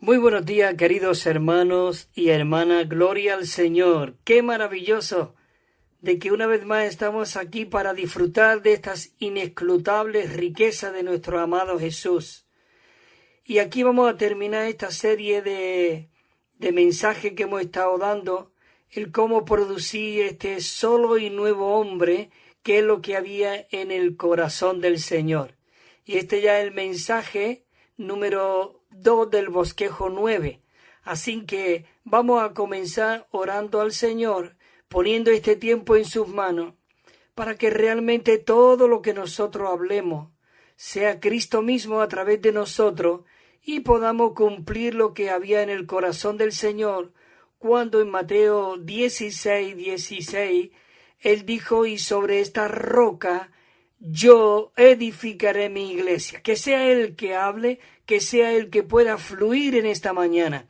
Muy buenos días, queridos hermanos y hermanas. Gloria al Señor. Qué maravilloso de que una vez más estamos aquí para disfrutar de estas inescrutables riquezas de nuestro amado Jesús. Y aquí vamos a terminar esta serie de mensajes que hemos estado dando, el cómo producir este solo y nuevo hombre, que es lo que había en el corazón del Señor. Y este ya es el mensaje número 2 del bosquejo 9. Así que vamos a comenzar orando al Señor, poniendo este tiempo en sus manos, para que realmente todo lo que nosotros hablemos sea Cristo mismo a través de nosotros y podamos cumplir lo que había en el corazón del Señor, cuando en Mateo 16, Él dijo: y sobre esta roca yo edificaré mi iglesia. Que sea Él que hable, que sea Él que pueda fluir en esta mañana.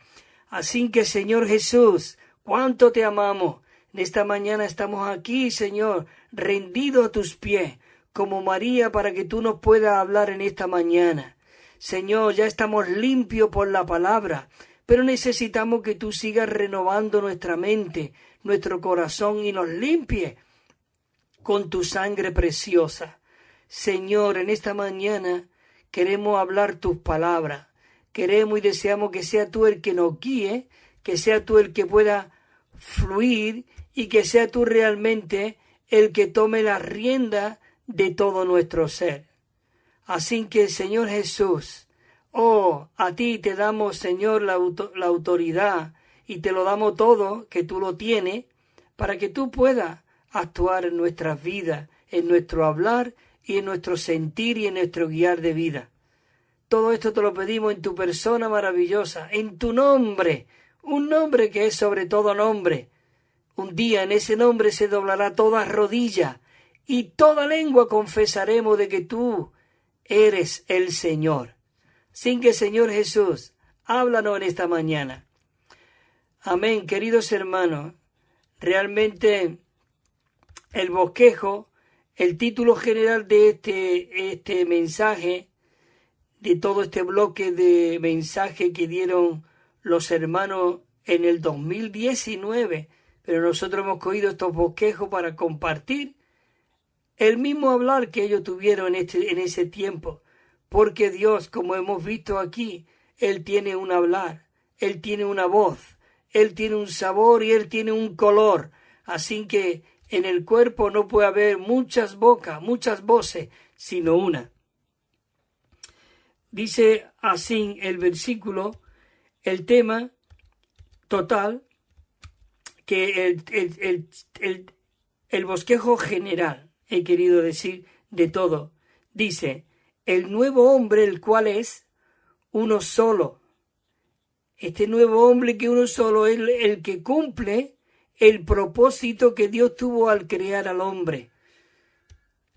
Así que, Señor Jesús, cuánto te amamos. En esta mañana estamos aquí, Señor, rendidos a tus pies, como María, para que tú nos puedas hablar en esta mañana. Señor, ya estamos limpios por la palabra, pero necesitamos que tú sigas renovando nuestra mente, nuestro corazón, y nos limpies con tu sangre preciosa. Señor, en esta mañana queremos hablar tus palabras. Queremos y deseamos que sea tú el que nos guíe, que sea tú el que pueda fluir y que sea tú realmente el que tome la rienda de todo nuestro ser. Así que, Señor Jesús, a ti te damos, Señor, la autoridad, y te lo damos todo, que tú lo tienes, para que tú puedas actuar en nuestras vidas, en nuestro hablar y en nuestro sentir y en nuestro guiar de vida. Todo esto te lo pedimos en tu persona maravillosa, en tu nombre, un nombre que es sobre todo nombre. Un día en ese nombre se doblará toda rodilla y toda lengua confesaremos de que tú eres el Señor. Sin que, Señor Jesús, háblanos en esta mañana. Amén, queridos hermanos. Realmente el bosquejo, el título general de este mensaje, de todo este bloque de mensaje que dieron los hermanos en el 2019, pero nosotros hemos cogido estos bosquejos para compartir el mismo hablar que ellos tuvieron en ese tiempo, porque Dios, como hemos visto aquí, Él tiene un hablar, Él tiene una voz, Él tiene un sabor y Él tiene un color. Así que en el cuerpo no puede haber muchas bocas, muchas voces, sino una. Dice así el versículo, el tema total, que el bosquejo general, he querido decir, de todo, dice: el nuevo hombre, el cual es uno solo. Este nuevo hombre que uno solo es el que cumple el propósito que Dios tuvo al crear al hombre.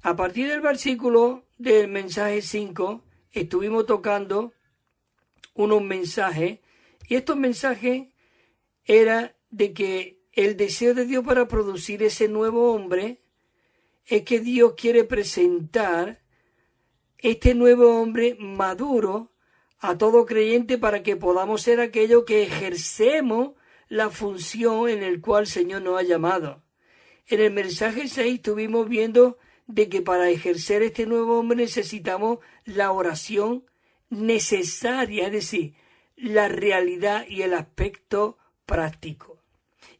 A partir del versículo del mensaje 5, estuvimos tocando unos mensajes, y estos mensajes era de que el deseo de Dios para producir ese nuevo hombre es que Dios quiere presentar este nuevo hombre maduro a todo creyente, para que podamos ser aquellos que ejercemos la función en el cual el Señor nos ha llamado. En el mensaje 6 estuvimos viendo de que para ejercer este nuevo hombre necesitamos la oración necesaria, es decir, la realidad y el aspecto práctico.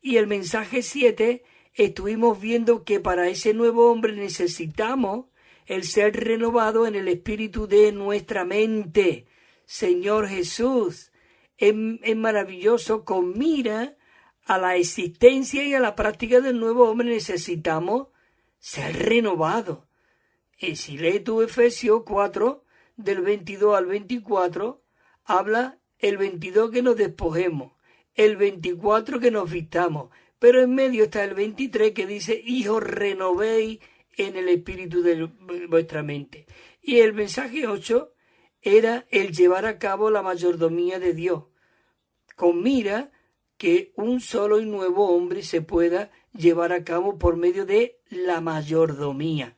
Y el mensaje 7 estuvimos viendo que para ese nuevo hombre necesitamos el ser renovado en el espíritu de nuestra mente. Señor Jesús, es maravilloso. Con mira a la existencia y a la práctica del nuevo hombre necesitamos ser renovados. Y si lees tu Efesios 4, del 22 al 24, habla el 22 que nos despojemos, el 24 que nos vistamos, pero en medio está el 23 que dice: hijos, renovéis en el espíritu de vuestra mente. Y el mensaje 8 era el llevar a cabo la mayordomía de Dios, con mira que un solo y nuevo hombre se pueda llevar a cabo por medio de la mayordomía.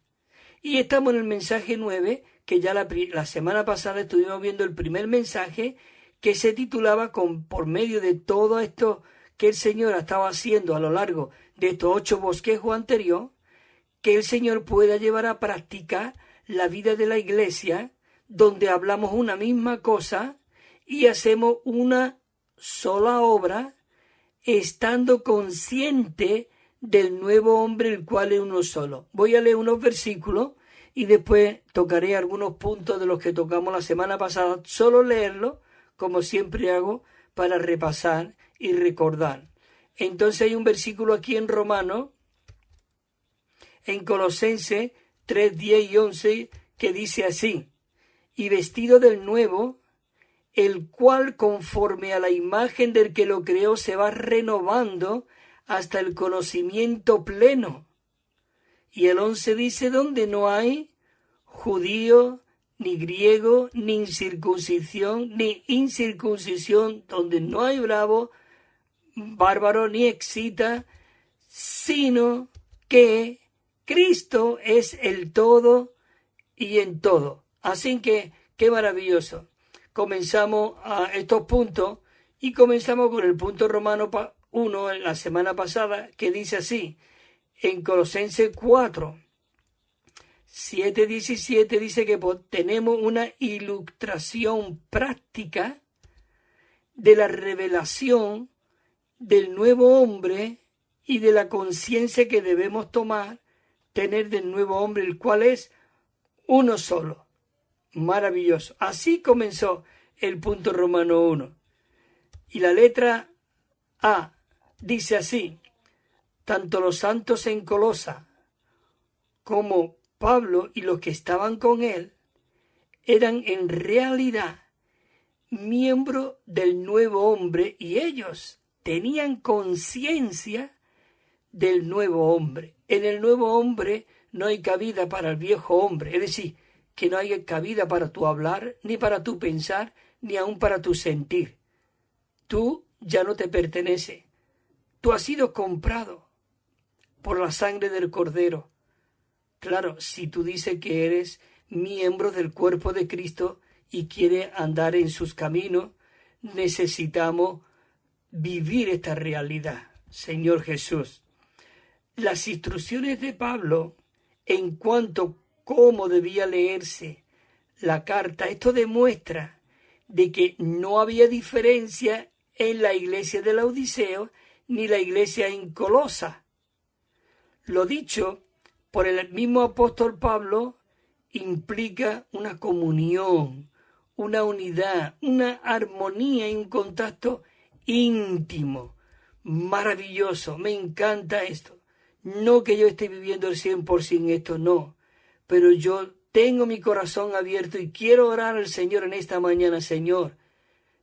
Y estamos en el mensaje 9, que ya la semana pasada estuvimos viendo el primer mensaje, que se titulaba por medio de todo esto que el Señor estaba haciendo a lo largo de estos 8 bosquejos anteriores, que el Señor pueda llevar a práctica la vida de la iglesia, donde hablamos una misma cosa y hacemos una sola obra, estando consciente del nuevo hombre, el cual es uno solo. Voy a leer unos versículos y después tocaré algunos puntos de los que tocamos la semana pasada, solo leerlo, como siempre hago, para repasar y recordar. Entonces hay un versículo aquí en Romanos, en Colosenses 3, 10 y 11, que dice así: y vestido del nuevo, el cual conforme a la imagen del que lo creó se va renovando hasta el conocimiento pleno. Y el 11 dice: donde no hay judío, ni griego, ni incircuncisión, ni incircuncisión, donde no hay bárbaro, ni excita, sino que Cristo es el todo y en todo. Así que, qué maravilloso. Comenzamos a estos puntos y comenzamos con el punto Romano 1 en la semana pasada, que dice así, en Colosenses 4, 7, 17, dice que tenemos una ilustración práctica de la revelación del nuevo hombre y de la conciencia que debemos tener del nuevo hombre, el cual es uno solo. Maravilloso. Así comenzó el punto Romano 1. Y la letra A dice así: tanto los santos en Colosa como Pablo y los que estaban con él eran en realidad miembros del nuevo hombre, y ellos tenían conciencia del nuevo hombre. En el nuevo hombre no hay cabida para el viejo hombre, es decir, que no hay cabida para tu hablar, ni para tu pensar, ni aun para tu sentir. Tú ya no te pertenece. Tú has sido comprado por la sangre del Cordero. Claro, si tú dices que eres miembro del cuerpo de Cristo y quieres andar en sus caminos, necesitamos vivir esta realidad. Señor Jesús, las instrucciones de Pablo en cuanto a cómo debía leerse la carta, esto demuestra de que no había diferencia en la iglesia de Laodicea ni la iglesia en Colosa. Lo dicho por el mismo apóstol Pablo implica una comunión, una unidad, una armonía y un contacto íntimo. Maravilloso, me encanta esto. No que yo esté viviendo el 100% esto, no. Pero yo tengo mi corazón abierto y quiero orar al Señor en esta mañana. Señor,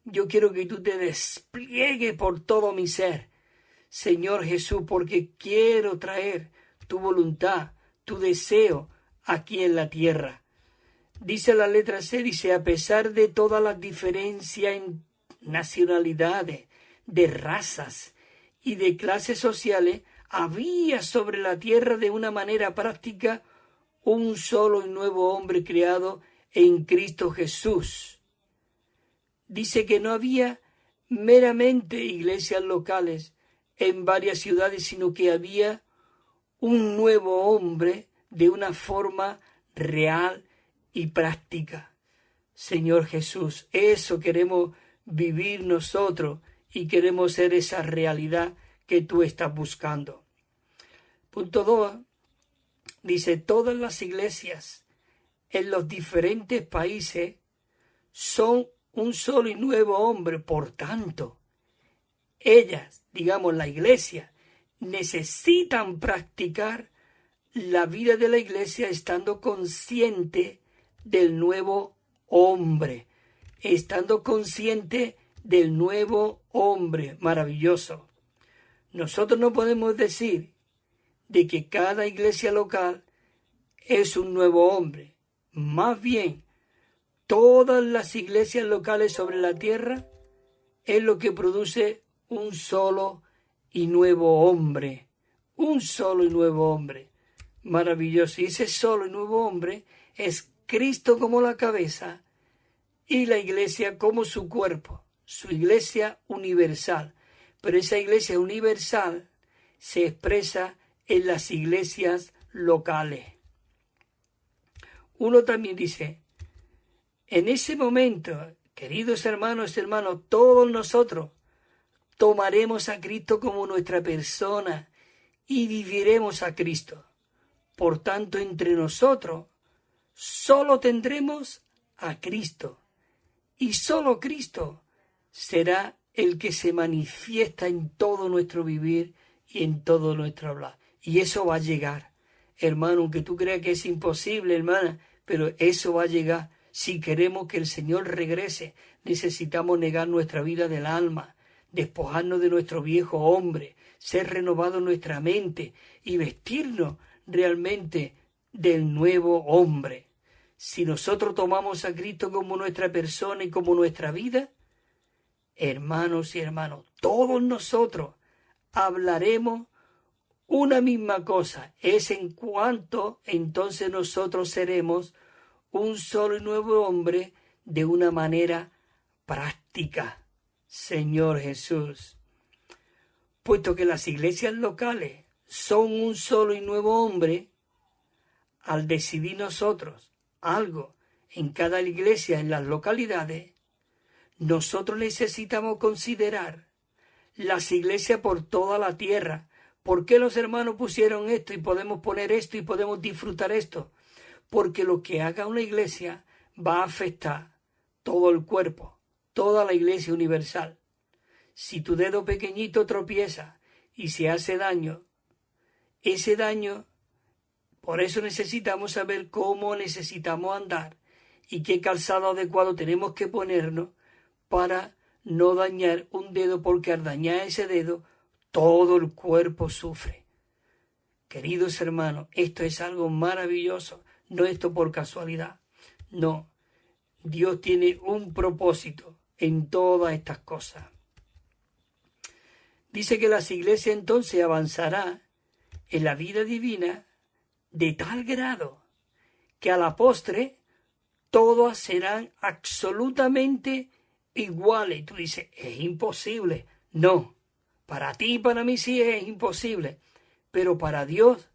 yo quiero que tú te despliegues por todo mi ser, Señor Jesús, porque quiero traer tu voluntad, tu deseo aquí en la tierra. Dice la letra C, dice: a pesar de todas las diferencias en nacionalidades, de razas y de clases sociales, había sobre la tierra de una manera práctica un solo y nuevo hombre creado en Cristo Jesús. Dice que no había meramente iglesias locales en varias ciudades, sino que había un nuevo hombre de una forma real y práctica. Señor Jesús, eso queremos vivir nosotros y queremos ser esa realidad que tú estás buscando. Punto 2. Dice: todas las iglesias en los diferentes países son un solo y nuevo hombre. Por tanto, ellas, digamos la iglesia, necesitan practicar la vida de la iglesia estando consciente del nuevo hombre. Estando consciente del nuevo hombre. Maravilloso. Nosotros no podemos decir de que cada iglesia local es un nuevo hombre. Más bien, todas las iglesias locales sobre la tierra es lo que produce un solo y nuevo hombre. Un solo y nuevo hombre. Maravilloso. Y ese solo y nuevo hombre es Cristo como la cabeza y la iglesia como su cuerpo. su iglesia universal. Pero esa iglesia universal se expresa en las iglesias locales. Uno también dice, en ese momento, queridos hermanos, todos nosotros tomaremos a Cristo como nuestra persona y viviremos a Cristo. Por tanto, entre nosotros solo tendremos a Cristo, y solo Cristo será el que se manifiesta en todo nuestro vivir y en todo nuestro hablar. Y eso va a llegar, hermano, aunque tú creas que es imposible, hermana, pero eso va a llegar. Si queremos que el Señor regrese, necesitamos negar nuestra vida del alma, despojarnos de nuestro viejo hombre, ser renovados nuestra mente y vestirnos realmente del nuevo hombre. Si nosotros tomamos a Cristo como nuestra persona y como nuestra vida, hermanos y hermanos, todos nosotros hablaremos una misma cosa. Es en cuanto entonces nosotros seremos un solo y nuevo hombre de una manera práctica. Señor Jesús, puesto que las iglesias locales son un solo y nuevo hombre, al decidir nosotros algo en cada iglesia en las localidades, nosotros necesitamos considerar las iglesias por toda la tierra. ¿Por qué los hermanos pusieron esto y podemos poner esto y podemos disfrutar esto? Porque lo que haga una iglesia va a afectar todo el cuerpo, toda la iglesia universal. Si tu dedo pequeñito tropieza y se hace daño, ese daño, por eso necesitamos saber cómo necesitamos andar y qué calzado adecuado tenemos que ponernos para no dañar un dedo, porque al dañar ese dedo, todo el cuerpo sufre. Queridos hermanos, esto es algo maravilloso, no esto por casualidad, no. Dios tiene un propósito en todas estas cosas. Dice que las iglesias entonces avanzará en la vida divina de tal grado que a la postre todas serán absolutamente iguales. Y tú dices, es imposible. No, para ti y para mí sí es imposible, pero para Dios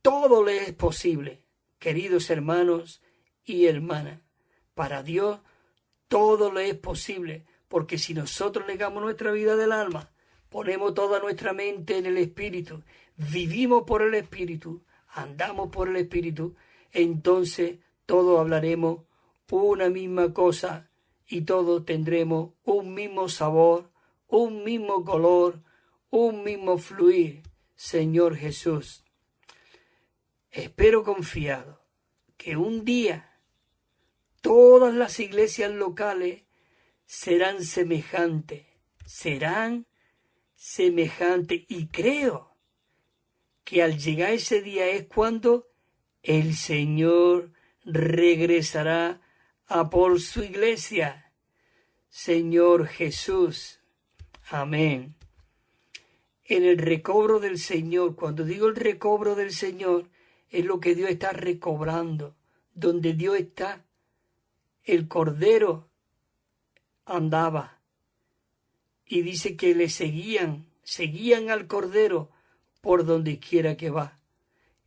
todo le es posible. Queridos hermanos y hermanas, para Dios todo le es posible, porque si nosotros negamos nuestra vida del alma, ponemos toda nuestra mente en el Espíritu, vivimos por el Espíritu, andamos por el Espíritu, entonces todos hablaremos una misma cosa y todos tendremos un mismo sabor, un mismo color, un mismo fluir. Señor Jesús, espero confiado que un día todas las iglesias locales serán semejantes, y creo que al llegar ese día es cuando el Señor regresará a por su iglesia. Señor Jesús, amén. En el recobro del Señor, cuando digo el recobro del Señor, es lo que Dios está recobrando, donde Dios está. El Cordero andaba y dice que le seguían al Cordero por donde quiera que va.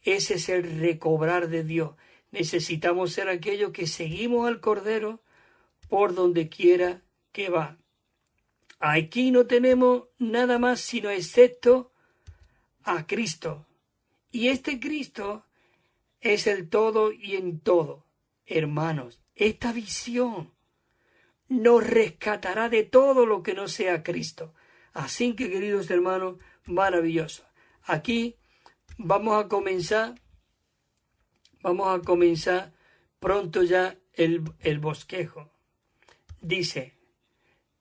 Ese es el recobrar de Dios. Necesitamos ser aquellos que seguimos al Cordero por donde quiera que va. Aquí no tenemos nada más sino excepto a Cristo. Y este Cristo es el todo y en todo. Hermanos, esta visión nos rescatará de todo lo que no sea Cristo. Así que, queridos hermanos, maravilloso. Aquí vamos a comenzar pronto ya el bosquejo. Dice,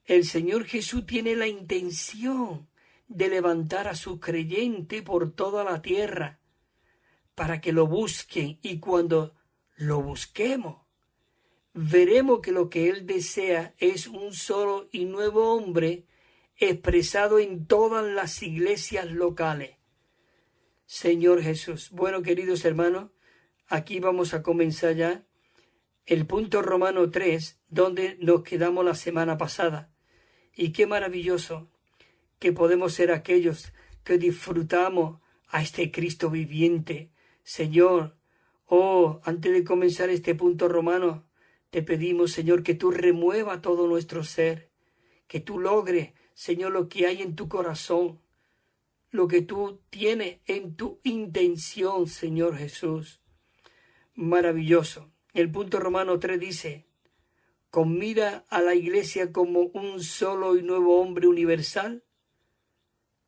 el Señor Jesús tiene la intención de levantar a sus creyentes por toda la tierra para que lo busquen, y cuando lo busquemos, veremos que lo que Él desea es un solo y nuevo hombre expresado en todas las iglesias locales. Señor Jesús. Bueno, queridos hermanos, aquí vamos a comenzar ya el punto Romano 3, donde nos quedamos la semana pasada. Y qué maravilloso que podemos ser aquellos que disfrutamos a este Cristo viviente. Señor, antes de comenzar este punto romano, te pedimos, Señor, que tú remueva todo nuestro ser, que tú logres, Señor, lo que hay en tu corazón, lo que tú tienes en tu intención, Señor Jesús. Maravilloso. El punto romano 3 dice, con mira a la Iglesia como un solo y nuevo hombre universal,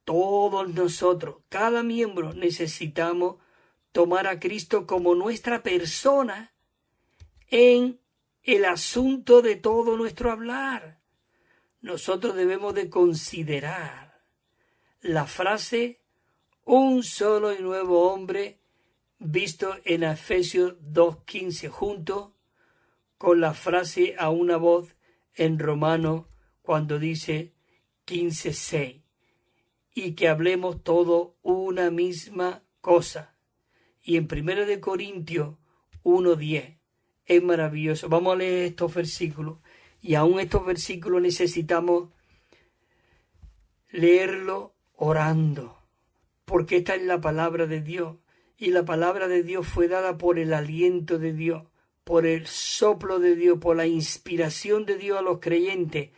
todos nosotros, cada miembro, necesitamos tomar a Cristo como nuestra persona en el asunto de todo nuestro hablar. Nosotros debemos de considerar la frase un solo y nuevo hombre visto en Efesios 2:15 junto con la frase a una voz en Romano cuando dice 15:6 y que hablemos todo una misma cosa. Y en 1 de Corintios 1:10 es maravilloso. Vamos a leer estos versículos y aún estos versículos necesitamos leerlo orando, porque esta es la palabra de Dios y la palabra de Dios fue dada por el aliento de Dios, por el soplo de Dios, por la inspiración de Dios a los creyentes,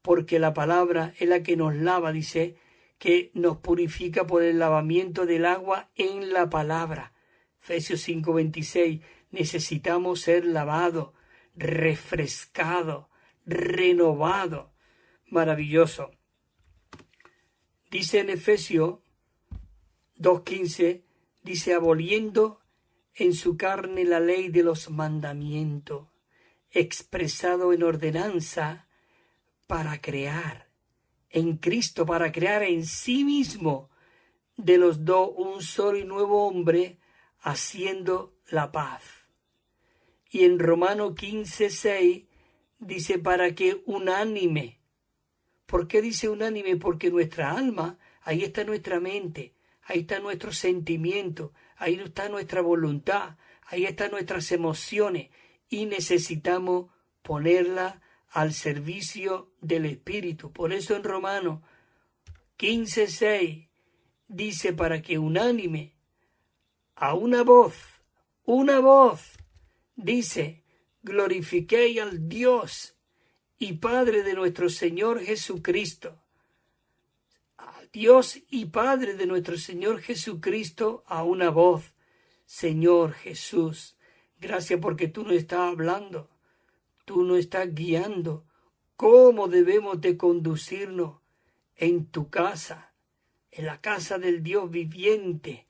porque la palabra es la que nos lava, dice, que nos purifica por el lavamiento del agua en la palabra. Efesios 5:26, necesitamos ser lavados, refrescados, renovados. Maravilloso. Dice en Efesios 2:15, dice, aboliendo en su carne la ley de los mandamientos, expresado en ordenanza para crear en Cristo, para crear en sí mismo de los dos un solo y nuevo hombre, haciendo la paz. Y en Romanos 15:6 dice para que unánime. ¿Por qué dice unánime? Porque nuestra alma, ahí está nuestra mente, ahí está nuestro sentimiento, ahí está nuestra voluntad, ahí están nuestras emociones y necesitamos ponerla al servicio del Espíritu. Por eso en Romanos 15:6 dice para que unánime, a una voz, dice, glorifiquéis al Dios y Padre de nuestro Señor Jesucristo. Al Dios y Padre de nuestro Señor Jesucristo a una voz. Señor Jesús, gracias porque tú nos estás hablando, tú nos estás guiando. ¿Cómo debemos de conducirnos en tu casa, en la casa del Dios viviente,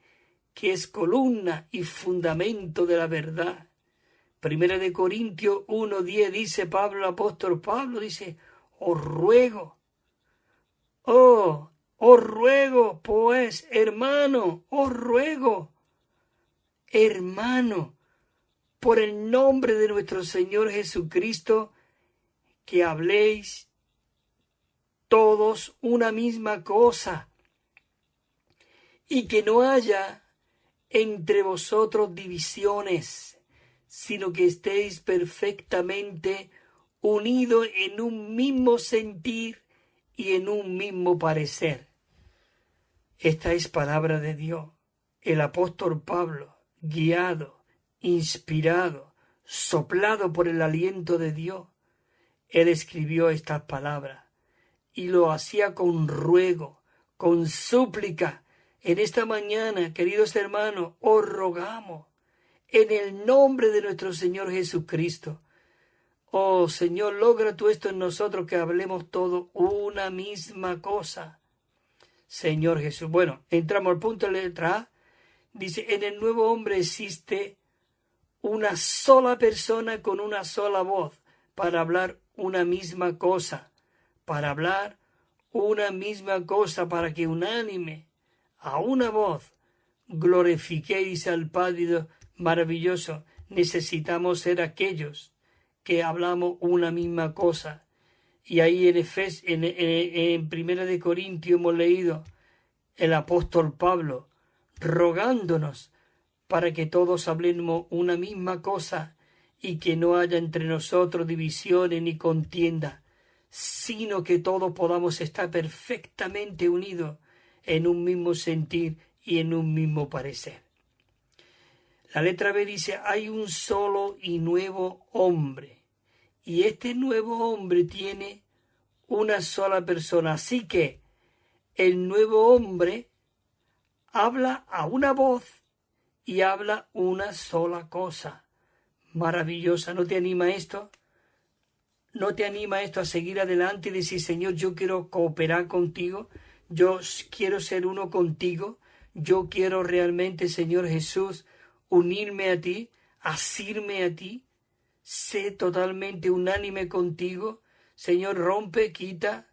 que es columna y fundamento de la verdad? 1 de Corintios 1:10 dice Pablo, el apóstol Pablo, dice, os ruego, pues, hermano, hermano, por el nombre de nuestro Señor Jesucristo, que habléis todos una misma cosa, y que no haya entre vosotros divisiones, sino que estéis perfectamente unidos en un mismo sentir y en un mismo parecer. Esta es palabra de Dios. El apóstol Pablo, guiado, inspirado, soplado por el aliento de Dios, él escribió estas palabras y lo hacía con ruego, con súplica. En esta mañana, queridos hermanos, os rogamos en el nombre de nuestro Señor Jesucristo. Oh Señor, logra tú esto en nosotros, que hablemos todo una misma cosa. Señor Jesús. Bueno, entramos al punto de la letra A. Dice, en el nuevo hombre existe una sola persona con una sola voz para hablar una misma cosa. Para que unánime, a una voz, glorifiquéis al Padre. Maravilloso. Necesitamos ser aquellos que hablamos una misma cosa. Y ahí en 1 de Corintios hemos leído el apóstol Pablo rogándonos para que todos hablemos una misma cosa y que no haya entre nosotros divisiones ni contienda, sino que todos podamos estar perfectamente unidos en un mismo sentir y en un mismo parecer. La letra B dice, hay un solo y nuevo hombre, y este nuevo hombre tiene una sola persona, así que el nuevo hombre habla a una voz y habla una sola cosa. Maravillosa, ¿no te anima esto? ¿No te anima esto a seguir adelante y decir, Señor, yo quiero cooperar contigo, yo quiero ser uno contigo, yo quiero realmente, Señor Jesús, unirme a ti, asirme a ti, sé totalmente unánime contigo, Señor, rompe, quita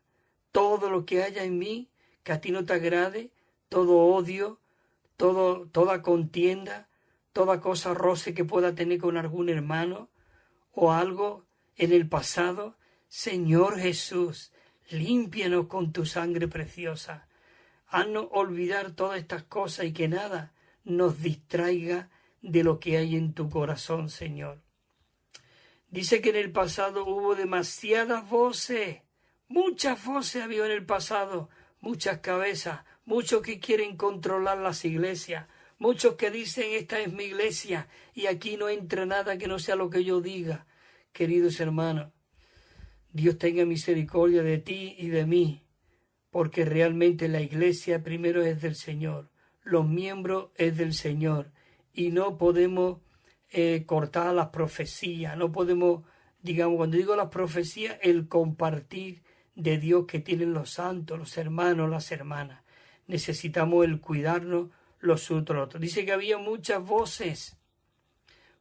todo lo que haya en mí, que a ti no te agrade, todo odio, toda contienda, toda cosa roce que pueda tener con algún hermano o algo en el pasado. Señor Jesús, límpianos con tu sangre preciosa. Haznos olvidar todas estas cosas y que nada nos distraiga de lo que hay en tu corazón, Señor. Dice que en el pasado hubo demasiadas voces, muchas voces había en el pasado, muchas cabezas, muchos que quieren controlar las iglesias, muchos que dicen esta es mi iglesia y aquí no entra nada que no sea lo que yo diga. Queridos hermanos, Dios tenga misericordia de ti y de mí, porque realmente la iglesia primero es del Señor, los miembros es del Señor y no podemos cortar las profecías, no podemos, digamos, cuando digo las profecías, el compartir de Dios que tienen los santos, los hermanos, las hermanas. Necesitamos el cuidarnos los unos a los otros. Dice que había muchas voces,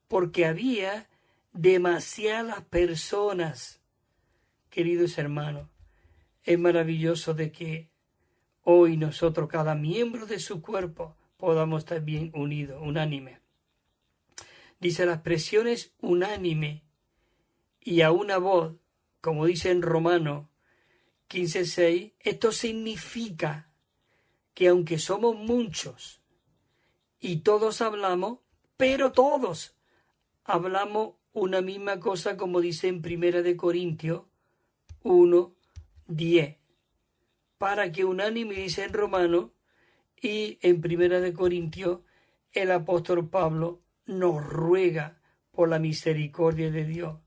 porque había demasiadas personas. Queridos hermanos, es maravilloso de que hoy nosotros, cada miembro de su cuerpo, podamos estar bien unidos, unánime. Dice la expresión es unánime y a una voz, como dice en Romanos 15:6, esto significa que aunque somos muchos y todos hablamos, pero todos hablamos una misma cosa, como dice en 1 Corintios 1:10. Para que unánime, dice en Romanos, y en 1 Corintios el apóstol Pablo nos ruega por la misericordia de Dios,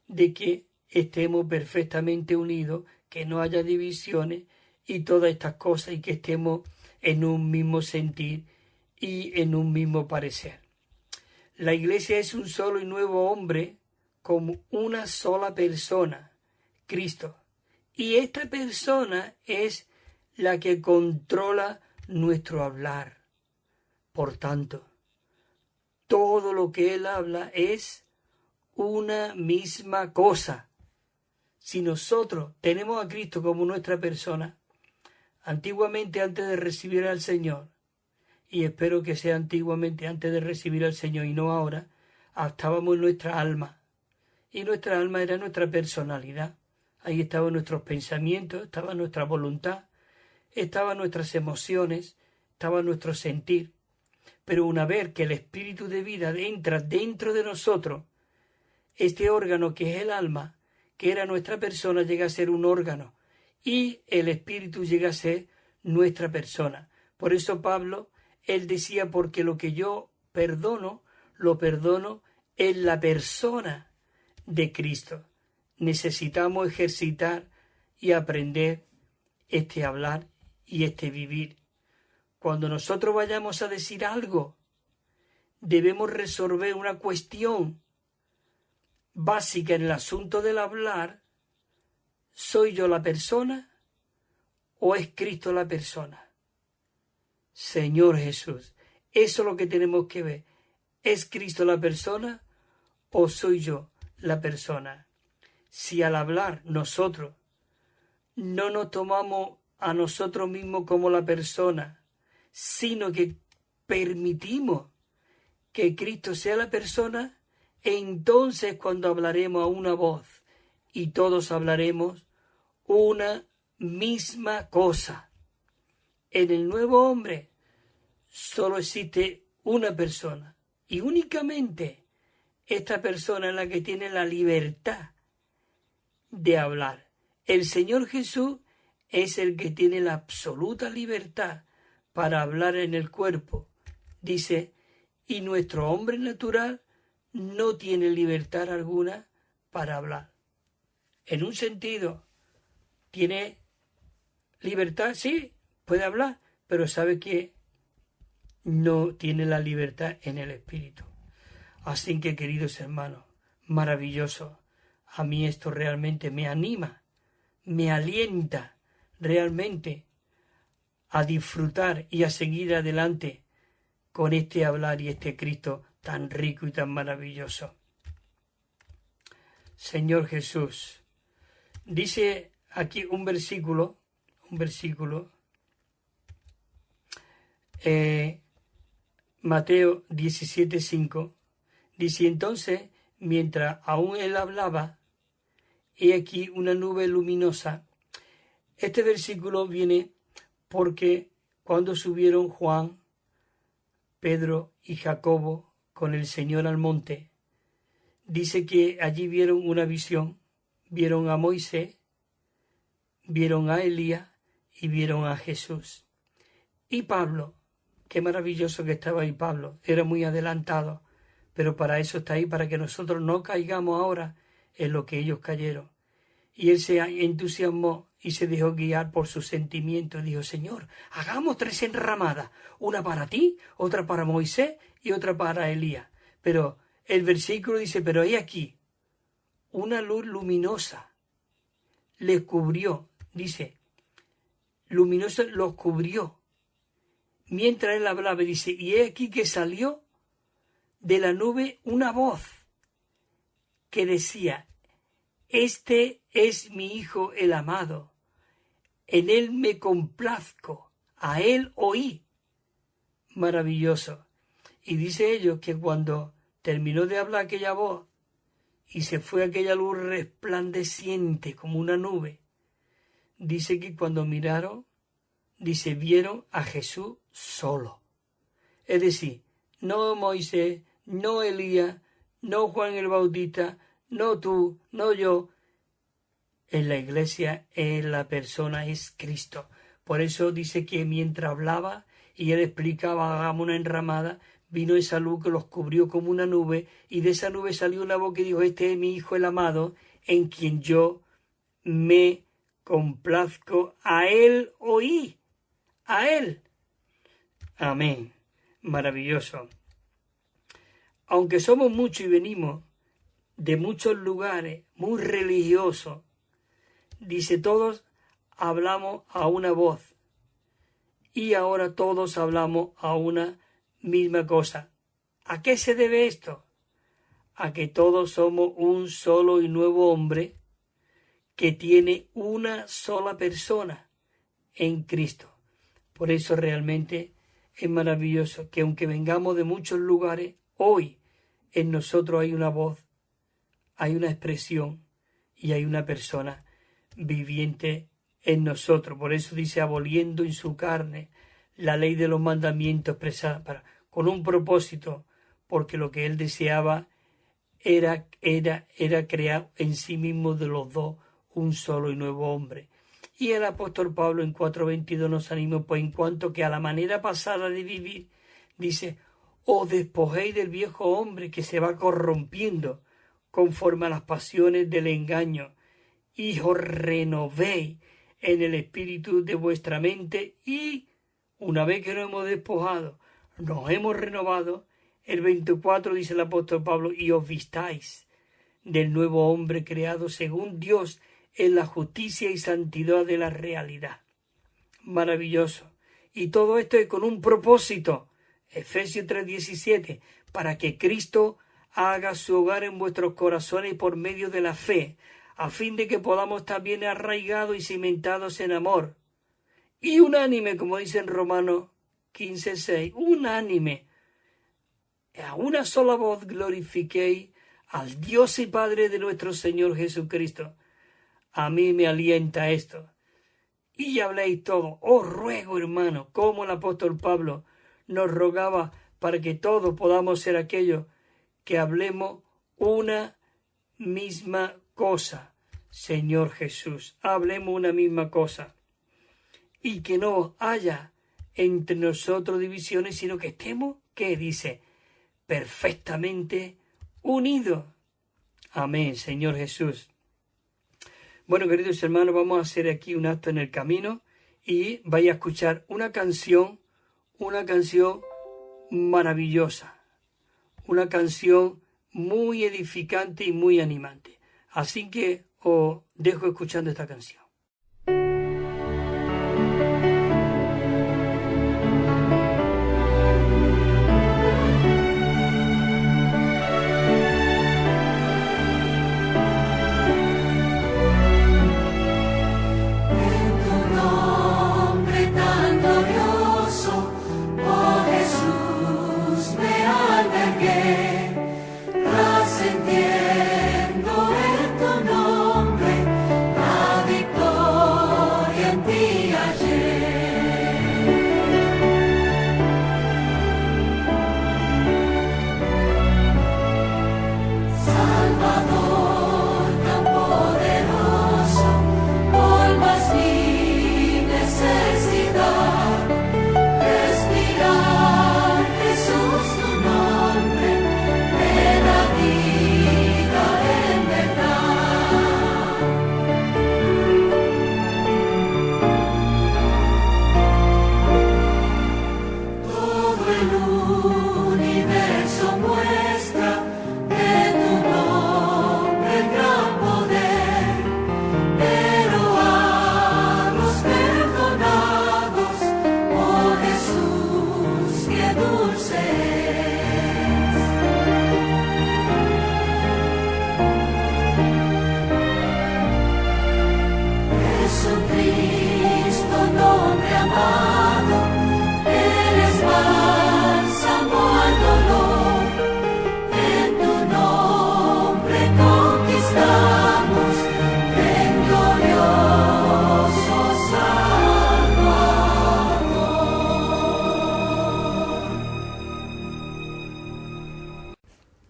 de que estemos perfectamente unidos, que no haya divisiones y todas estas cosas, y que estemos en un mismo sentir y en un mismo parecer. La iglesia es un solo y nuevo hombre, como una sola persona, Cristo. Y esta persona es la que controla nuestro hablar. Por tanto, todo lo que Él habla es una misma cosa. Si nosotros tenemos a Cristo como nuestra persona, antiguamente antes de recibir al Señor, y espero que sea antiguamente antes de recibir al Señor y no ahora, estábamos en nuestra alma. Y nuestra alma era nuestra personalidad. Ahí estaban nuestros pensamientos, estaba nuestra voluntad, estaban nuestras emociones, estaba nuestro sentir. Pero una vez que el espíritu de vida entra dentro de nosotros, este órgano que es el alma, que era nuestra persona, llega a ser un órgano y el espíritu llega a ser nuestra persona. Por eso Pablo, él decía, porque lo que yo perdono, lo perdono en la persona de Cristo. Necesitamos ejercitar y aprender este hablar y este vivir. Cuando nosotros vayamos a decir algo, debemos resolver una cuestión básica en el asunto del hablar. ¿Soy yo la persona o es Cristo la persona? Señor Jesús, eso es lo que tenemos que ver. ¿Es Cristo la persona o soy yo la persona? Si al hablar nosotros no nos tomamos a nosotros mismos como la persona, sino que permitimos que Cristo sea la persona, entonces cuando hablaremos a una voz y todos hablaremos una misma cosa. En el nuevo hombre solo existe una persona y únicamente esta persona es la que tiene la libertad de hablar. El Señor Jesús es el que tiene la absoluta libertad para hablar en el cuerpo. Dice, y nuestro hombre natural no tiene libertad alguna para hablar. En un sentido, tiene libertad, sí, puede hablar, pero sabe que no tiene la libertad en el espíritu. Así que, queridos hermanos, maravilloso. A mí esto realmente me anima, me alienta realmente a disfrutar y a seguir adelante con este hablar y este Cristo tan rico y tan maravilloso. Señor Jesús, dice aquí un versículo, Mateo 17:5, dice: entonces, mientras aún él hablaba, he aquí una nube luminosa. Este versículo viene porque cuando subieron Juan, Pedro y Jacobo con el Señor al monte, dice que allí vieron una visión, vieron a Moisés, vieron a Elías y vieron a Jesús. Y Pablo, qué maravilloso que estaba ahí Pablo, era muy adelantado, pero para eso está ahí, para que nosotros no caigamos ahora en lo que ellos cayeron. Y él se entusiasmó y se dejó guiar por sus sentimientos. Dijo: Señor, hagamos 3 enramadas, una para ti, otra para Moisés y otra para Elías. Pero el versículo dice: pero he aquí, una luz luminosa les cubrió, dice, luminosa los cubrió. Mientras él hablaba, dice, y he aquí que salió de la nube una voz que decía: este es mi Hijo el amado, en él me complazco, a él oí. Maravilloso. Y dice ellos que cuando terminó de hablar aquella voz y se fue aquella luz resplandeciente como una nube, dice que cuando miraron, dice, vieron a Jesús solo. Es decir, no Moisés, no Elías, no Juan el Bautista, no tú, no yo. En la iglesia, la persona es Cristo. Por eso dice que mientras hablaba y él explicaba, hagamos una enramada, vino esa luz que los cubrió como una nube, y de esa nube salió una voz que dijo: este es mi Hijo el amado, en quien yo me complazco, a él oí, a él. Amén. Maravilloso. Aunque somos muchos y venimos de muchos lugares muy religiosos, dice, todos hablamos a una voz y ahora todos hablamos a una misma cosa. ¿A qué se debe esto? A que todos somos un solo y nuevo hombre que tiene una sola persona en Cristo. Por eso realmente es maravilloso que aunque vengamos de muchos lugares, hoy en nosotros hay una voz, hay una expresión y hay una persona viviente en nosotros. Por eso dice, aboliendo en su carne la ley de los mandamientos expresada con un propósito, porque lo que él deseaba era crear en sí mismo de los dos un solo y nuevo hombre. Y el apóstol Pablo en 4:22 nos anima, pues en cuanto que a la manera pasada de vivir, dice, os despojéis del viejo hombre que se va corrompiendo conforme a las pasiones del engaño, y os renovéis en el espíritu de vuestra mente, y una vez que nos hemos despojado, nos hemos renovado, el 24 dice el apóstol Pablo, y os vistáis del nuevo hombre creado según Dios en la justicia y santidad de la realidad. Maravilloso. Y todo esto es con un propósito, Efesios 3:17, para que Cristo haga su hogar en vuestros corazones por medio de la fe, a fin de que podamos estar bien arraigados y cimentados en amor. Y unánime, como dice en Romanos 15:6, unánime, a una sola voz glorifiquéis al Dios y Padre de nuestro Señor Jesucristo. A mí me alienta esto. Y habléis todo. Os ruego, hermano, como el apóstol Pablo nos rogaba para que todos podamos ser aquellos que hablemos una misma cosa. Señor Jesús, hablemos una misma cosa y que no haya entre nosotros divisiones, sino que estemos, ¿qué dice? Perfectamente unidos. Amén, Señor Jesús. Bueno, queridos hermanos, vamos a hacer aquí un acto en el camino y vais a escuchar una canción maravillosa, una canción muy edificante y muy animante. Así que os dejo escuchando esta canción.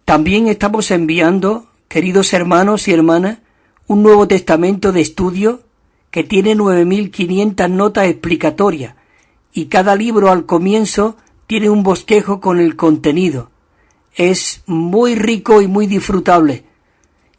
También estamos enviando, queridos hermanos y hermanas, un Nuevo Testamento de estudio que tiene 9.500 notas explicatorias y cada libro al comienzo tiene un bosquejo con el contenido. Es muy rico y muy disfrutable.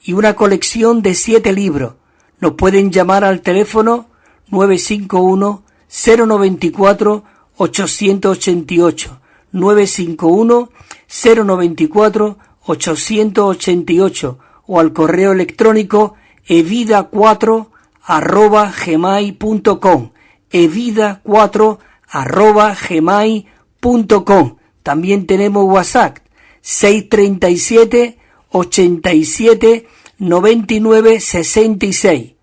Y una colección de 7 libros. Nos pueden llamar al teléfono 951-094-888. 951-094-888 o al correo electrónico evida4@gmail.com evida4@gmail.com. También tenemos WhatsApp 637 87 99 66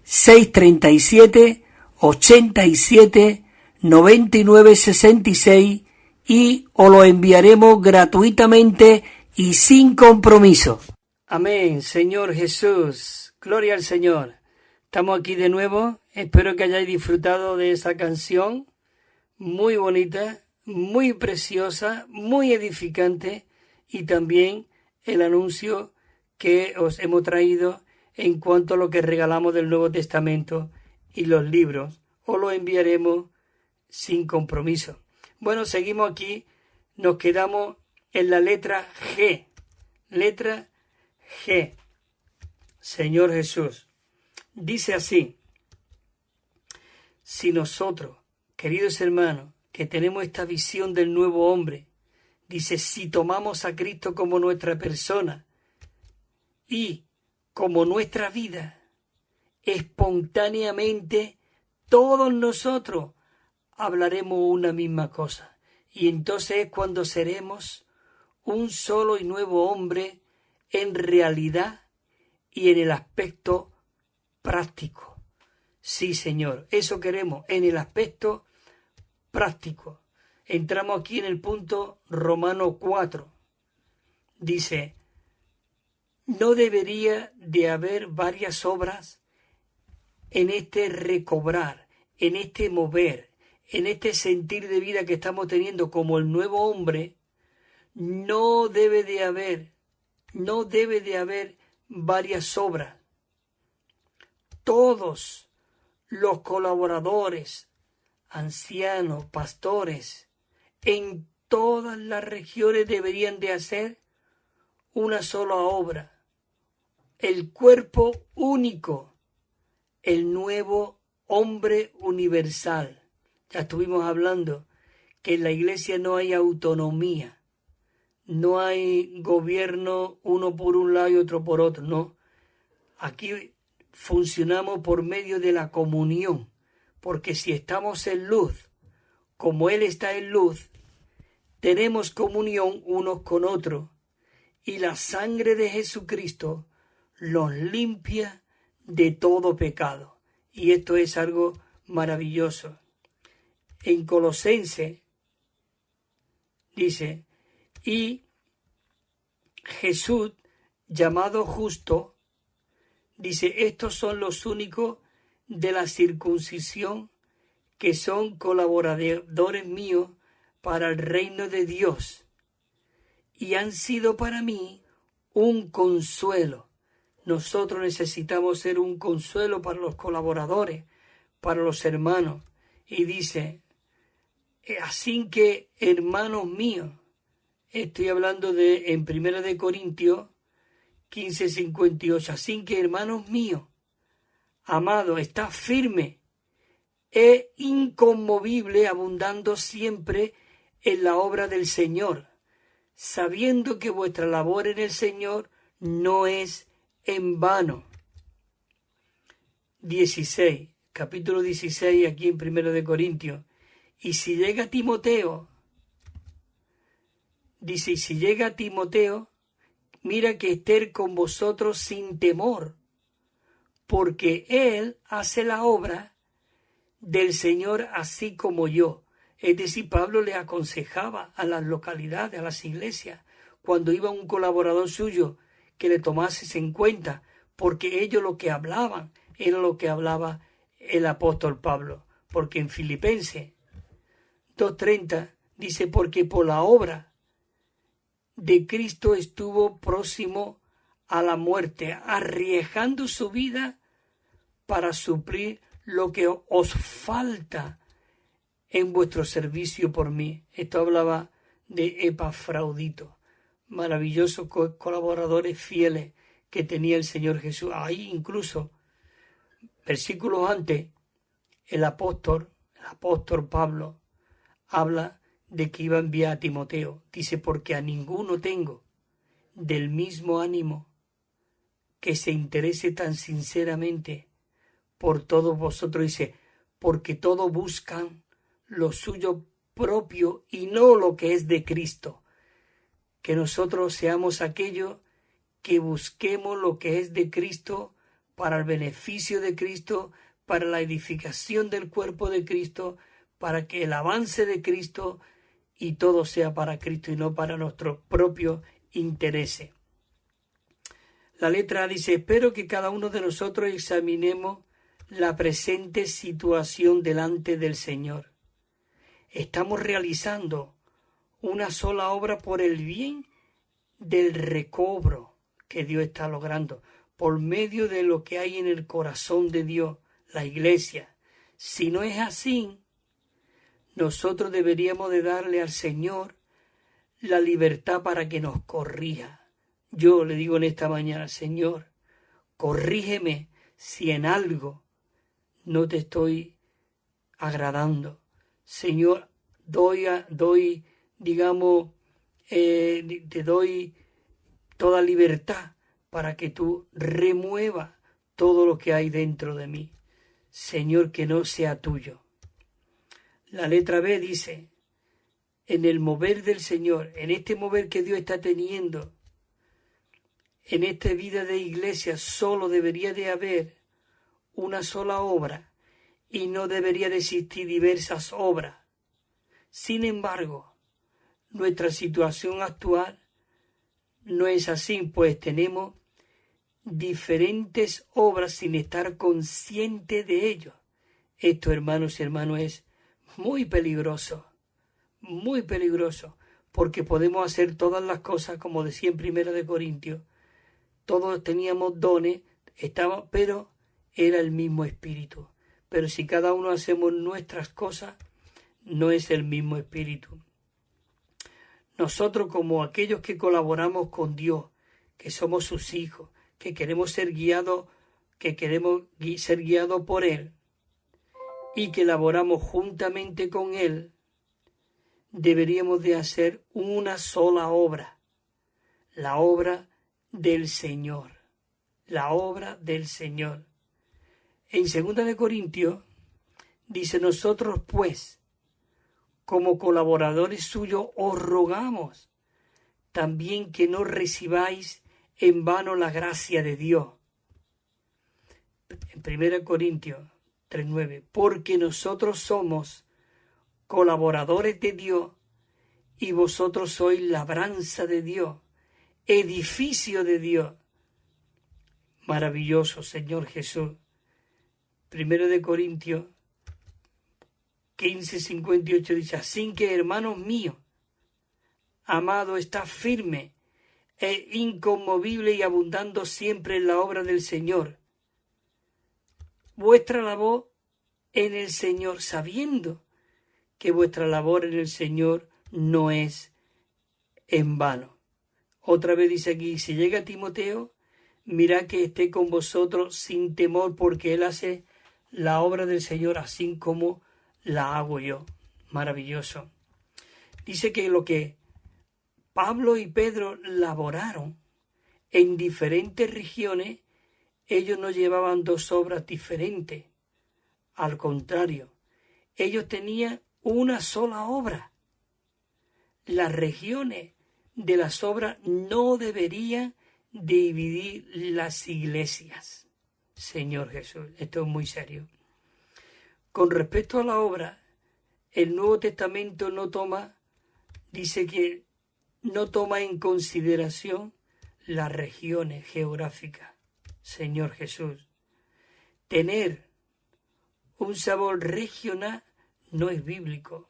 637 87 99 66 y os lo enviaremos gratuitamente y sin compromiso. Amén, Señor Jesús. Gloria al Señor. Estamos aquí de nuevo. Espero que hayáis disfrutado de esa canción muy bonita, muy preciosa, muy edificante, y también el anuncio que os hemos traído en cuanto a lo que regalamos del Nuevo Testamento y los libros. Os lo enviaremos sin compromiso. Bueno, seguimos aquí. Nos quedamos en la letra G. Letra G. Señor Jesús. Dice así: si nosotros, queridos hermanos, que tenemos esta visión del nuevo hombre, dice, si tomamos a Cristo como nuestra persona y como nuestra vida, espontáneamente todos nosotros hablaremos una misma cosa. Y entonces es cuando seremos un solo y nuevo hombre en realidad y en el aspecto práctico. Sí, Señor, eso queremos, en el aspecto práctico. Entramos aquí en el punto Romano 4. Dice, no debería de haber varias obras en este recobrar, en este mover, en este sentir de vida que estamos teniendo como el nuevo hombre. No debe de haber varias obras. todos los colaboradores, ancianos, pastores, en todas las regiones deberían de hacer una sola obra, el cuerpo único, el nuevo hombre universal. Ya estuvimos hablando que en la iglesia no hay autonomía, no hay gobierno uno por un lado y otro por otro, no. Aquí funcionamos por medio de la comunión, porque si estamos en luz, como Él está en luz, tenemos comunión unos con otros, y la sangre de Jesucristo los limpia de todo pecado. Y esto es algo maravilloso. En Colosenses dice, y Jesús, llamado justo, dice, estos son los únicos de la circuncisión que son colaboradores míos para el reino de Dios y han sido para mí un consuelo. Nosotros necesitamos ser un consuelo para los colaboradores, para los hermanos. Y dice, así que hermanos míos, estoy hablando en 1 de Corintios 15:58, así que hermanos míos, amado, está firme e inconmovible, abundando siempre en la obra del Señor, sabiendo que vuestra labor en el Señor no es en vano. 16, capítulo 16, aquí en 1 de Corintios. Y si llega Timoteo, dice, y si llega Timoteo, mira que esté con vosotros sin temor, porque él hace la obra del Señor así como yo. Es decir, Pablo le aconsejaba a las localidades, a las iglesias, cuando iba un colaborador suyo, que le tomases en cuenta, porque ellos lo que hablaban era lo que hablaba el apóstol Pablo. Porque en Filipenses 2:30 dice, porque por la obra de Cristo estuvo próximo a la muerte, arriesgando su vida para suplir lo que os falta en vuestro servicio por mí. Esto hablaba de Epafrodito, maravillosos colaboradores fieles que tenía el Señor Jesús. Ahí incluso, versículos antes, el apóstol Pablo habla de que iba a enviar a Timoteo. Dice, porque a ninguno tengo del mismo ánimo que se interese tan sinceramente por todos vosotros. Dice, porque todos buscan lo suyo propio y no lo que es de Cristo. Que nosotros seamos aquellos que busquemos lo que es de Cristo para el beneficio de Cristo, para la edificación del cuerpo de Cristo, para que el avance de Cristo y todo sea para Cristo y no para nuestros propios intereses. La letra dice, espero que cada uno de nosotros examinemos la presente situación delante del Señor. Estamos realizando una sola obra por el bien del recobro que Dios está logrando, por medio de lo que hay en el corazón de Dios, la iglesia. Si no es así, nosotros deberíamos de darle al Señor la libertad para que nos corrija. Yo le digo en esta mañana, Señor, corrígeme si en algo no te estoy agradando. Señor, te doy toda libertad para que tú remuevas todo lo que hay dentro de mí. Señor, que no sea tuyo. La letra B dice, en el mover del Señor, en este mover que Dios está teniendo, en esta vida de iglesia solo debería de haber una sola obra y no debería de existir diversas obras. Sin embargo, nuestra situación actual no es así, pues tenemos diferentes obras sin estar conscientes de ello. Esto, hermanos y hermanos, es muy peligroso, porque podemos hacer todas las cosas, como decía en 1 de Corintios, todos teníamos dones, pero era el mismo Espíritu. Pero si cada uno hacemos nuestras cosas, no es el mismo Espíritu. Nosotros, como aquellos que colaboramos con Dios, que somos sus hijos, que queremos ser guiados por Él y que laboramos juntamente con Él, deberíamos de hacer una sola obra, la obra del Señor, la obra del Señor. En 2 Corintios dice: nosotros pues, como colaboradores suyos, os rogamos también que no recibáis en vano la gracia de Dios. En 1 Corintios 3:9, porque nosotros somos colaboradores de Dios y vosotros sois labranza de Dios, edificio de Dios. Maravilloso, Señor Jesús. 1 Corintios 15:58 dice: así que, hermanos míos, amado, está firme e inconmovible y abundando siempre en la obra del Señor. Vuestra labor en el Señor, sabiendo que vuestra labor en el Señor no es en vano. Otra vez dice aquí: si llega Timoteo, mirad que esté con vosotros sin temor, porque él hace la obra del Señor así como la hago yo. Maravilloso. Dice que lo que Pablo y Pedro laboraron en diferentes regiones, ellos no llevaban dos obras diferentes. Al contrario, ellos tenían una sola obra. Las regiones de las obras no deberían dividir las iglesias. Señor Jesús, esto es muy serio. Con respecto a la obra, el Nuevo Testamento dice que no toma en consideración las regiones geográficas. Señor Jesús, tener un sabor regional no es bíblico,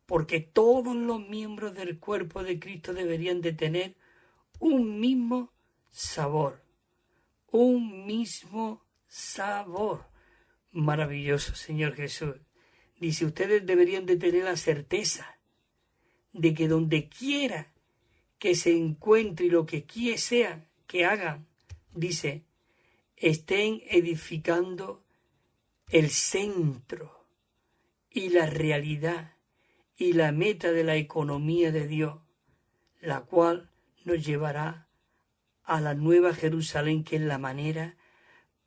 porque todos los miembros del cuerpo de Cristo deberían de tener un mismo sabor, un mismo sabor. Maravilloso, Señor Jesús. Dice: ustedes deberían de tener la certeza de que donde quiera que se encuentre y lo que sea que hagan, dice, estén edificando el centro y la realidad y la meta de la economía de Dios, la cual nos llevará a la nueva Jerusalén, que es la manera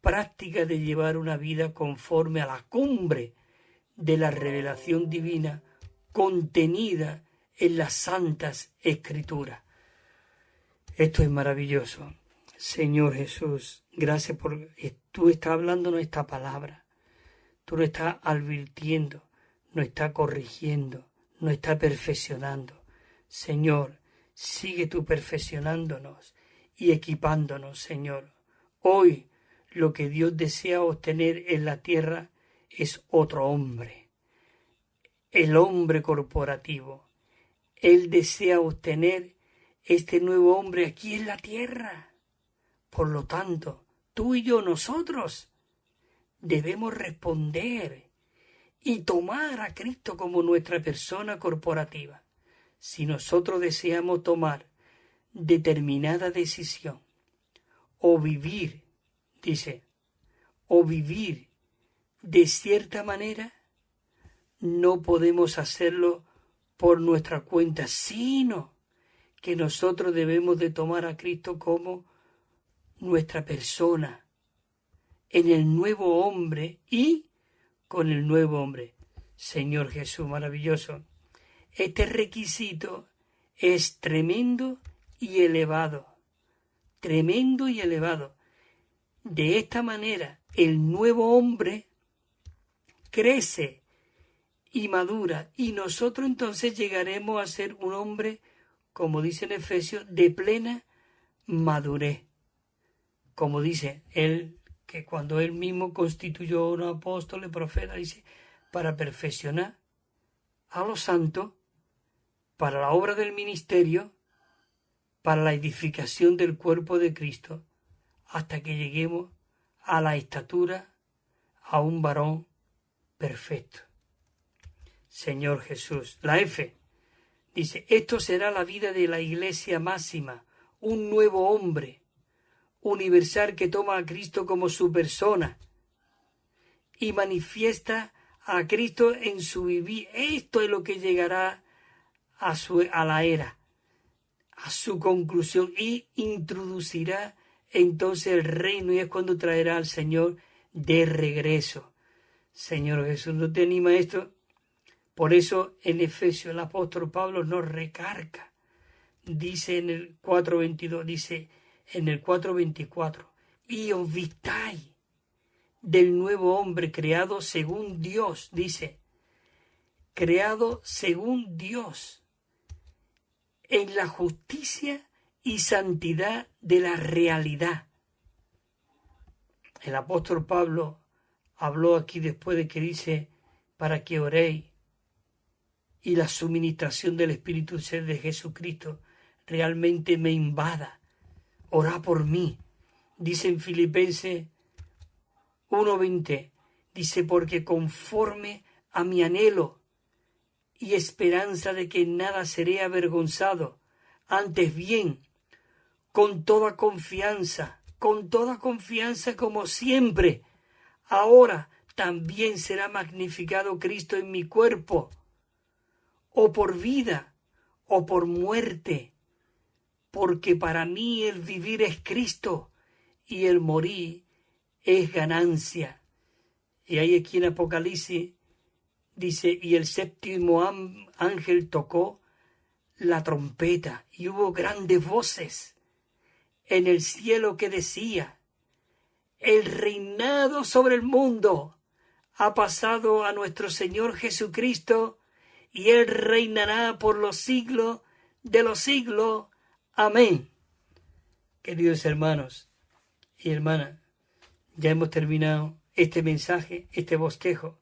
práctica de llevar una vida conforme a la cumbre de la revelación divina contenida en las Santas Escrituras. Esto es maravilloso. Señor Jesús, gracias por tú estás hablándonos esta palabra. Tú nos estás advirtiendo, nos estás corrigiendo, nos estás perfeccionando. Señor, sigue tú perfeccionándonos y equipándonos, Señor. Hoy lo que Dios desea obtener en la tierra es otro hombre, el hombre corporativo. Él desea obtener este nuevo hombre aquí en la tierra. Por lo tanto, tú y yo, nosotros, debemos responder y tomar a Cristo como nuestra persona corporativa. Si nosotros deseamos tomar determinada decisión o vivir, dice, o vivir de cierta manera, no podemos hacerlo por nuestra cuenta, sino que nosotros debemos de tomar a Cristo como nuestra persona, en el nuevo hombre y con el nuevo hombre. Señor Jesús, maravilloso. Este requisito es tremendo y elevado. Tremendo y elevado. De esta manera, el nuevo hombre crece y madura, y nosotros entonces llegaremos a ser un hombre, como dice en Efesios, de plena madurez. Como dice él, que cuando él mismo constituyó a un apóstol y profeta, dice, para perfeccionar a los santos, para la obra del ministerio, para la edificación del cuerpo de Cristo, hasta que lleguemos a la estatura, a un varón perfecto. Señor Jesús. La F dice, esto será la vida de la Iglesia máxima, un nuevo hombre universal que toma a Cristo como su persona y manifiesta a Cristo en su vivir. Esto es lo que llegará a la era, a su conclusión, y introducirá entonces el reino, y es cuando traerá al Señor de regreso. Señor Jesús, ¿no te anima esto? Por eso en Efesios el apóstol Pablo nos recarga. Dice en el 4:22, dice en el 4:24, y os vistáis del nuevo hombre creado según Dios, dice, creado según Dios, en la justicia y santidad de la realidad. El apóstol Pablo habló aquí después de que dice, para que oréis y la suministración del Espíritu de Jesucristo realmente me invada. Orá por mí. Dice en Filipenses 1:20, dice, porque conforme a mi anhelo y esperanza de que en nada seré avergonzado, antes bien, con toda confianza como siempre, ahora también será magnificado Cristo en mi cuerpo, o por vida, o por muerte, porque para mí el vivir es Cristo y el morir es ganancia. Y ahí aquí en Apocalipsis dice, y el séptimo ángel tocó la trompeta, y hubo grandes voces en el cielo que decía, el reinado sobre el mundo ha pasado a nuestro Señor Jesucristo, y Él reinará por los siglos de los siglos. Amén. Queridos hermanos y hermanas, ya hemos terminado este mensaje, este bosquejo,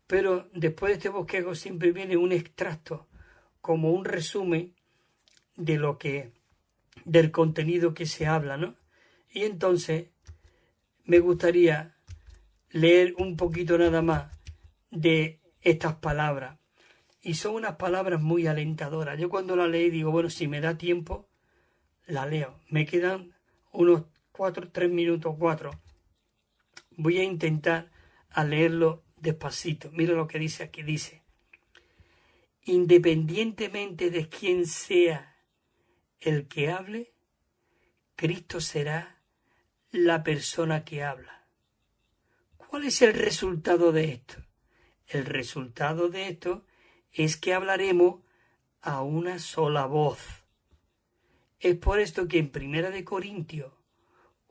pero después de este bosquejo siempre viene un extracto, como un resumen del contenido que se habla, ¿no? Y entonces me gustaría leer un poquito nada más de estas palabras. Y son unas palabras muy alentadoras. Yo cuando la leí digo, bueno, si me da tiempo, la leo. Me quedan unos 3 minutos. Voy a intentar a leerlo despacito. Mira lo que dice aquí. Dice, independientemente de quién sea el que hable, Cristo será la persona que habla. ¿Cuál es el resultado de esto? El resultado de esto es que hablaremos a una sola voz. Es por esto que en 1 Corintios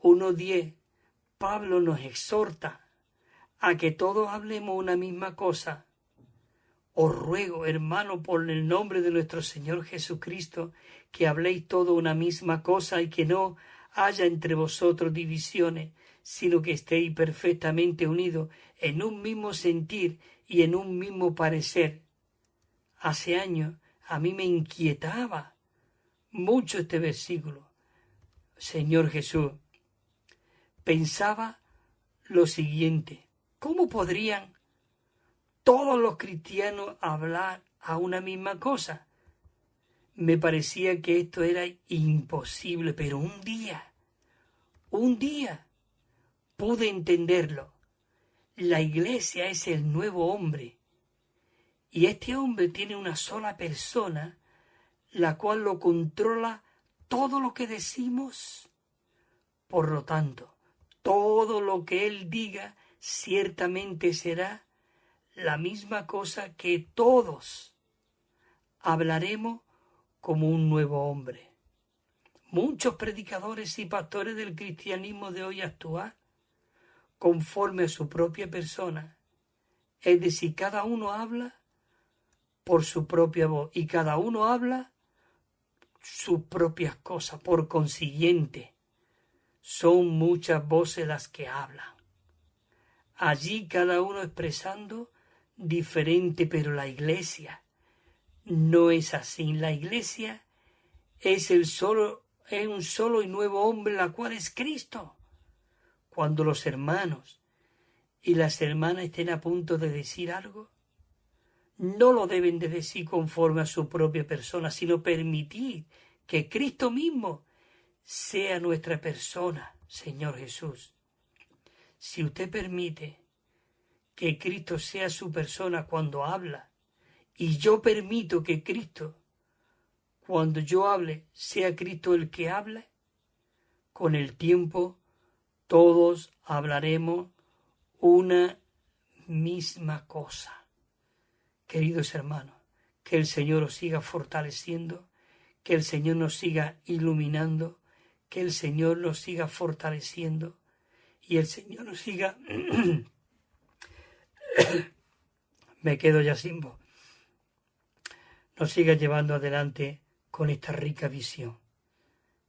1:10 Pablo nos exhorta a que todos hablemos una misma cosa. Os ruego, hermano, por el nombre de nuestro Señor Jesucristo, que habléis todo una misma cosa y que no haya entre vosotros divisiones, sino que estéis perfectamente unidos en un mismo sentir y en un mismo parecer. Hace años a mí me inquietaba mucho este versículo. Señor Jesús, pensaba lo siguiente, ¿cómo podrían todos los cristianos hablar a una misma cosa? Me parecía que esto era imposible, pero un día pude entenderlo. La iglesia es el nuevo hombre. Y este hombre tiene una sola persona, la cual lo controla todo lo que decimos. Por lo tanto, todo lo que él diga ciertamente será la misma cosa que todos hablaremos como un nuevo hombre. Muchos predicadores y pastores del cristianismo de hoy actúan conforme a su propia persona. Es decir, cada uno habla por su propia voz y cada uno habla sus propias cosas. Por consiguiente, son muchas voces las que hablan. Allí cada uno expresando diferente, pero la iglesia no es así. La iglesia es un solo y nuevo hombre, la cual es Cristo. cuando los hermanos y las hermanas estén a punto de decir algo, no lo deben de decir conforme a su propia persona, sino permitir que Cristo mismo sea nuestra persona, Señor Jesús. Si usted permite que Cristo sea su persona cuando habla, y yo permito que Cristo, cuando yo hable, sea Cristo el que hable, con el tiempo todos hablaremos una misma cosa. Queridos hermanos, que el Señor os siga fortaleciendo, que el Señor nos siga iluminando, que el Señor nos siga fortaleciendo y el Señor nos siga... Me quedo ya sin voz. Nos siga llevando adelante con esta rica visión.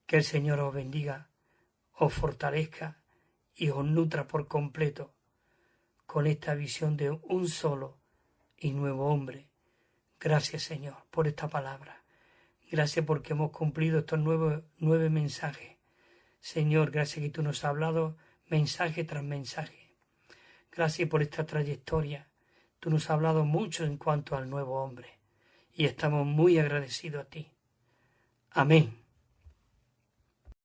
Que el Señor os bendiga, os fortalezca y os nutra por completo con esta visión de un solo y nuevo hombre. Gracias, Señor, por esta palabra. Gracias porque hemos cumplido estos 9 mensajes. Señor, gracias que tú nos has hablado mensaje tras mensaje. Gracias por esta trayectoria. Tú nos has hablado mucho en cuanto al nuevo hombre y estamos muy agradecidos a ti. Amén.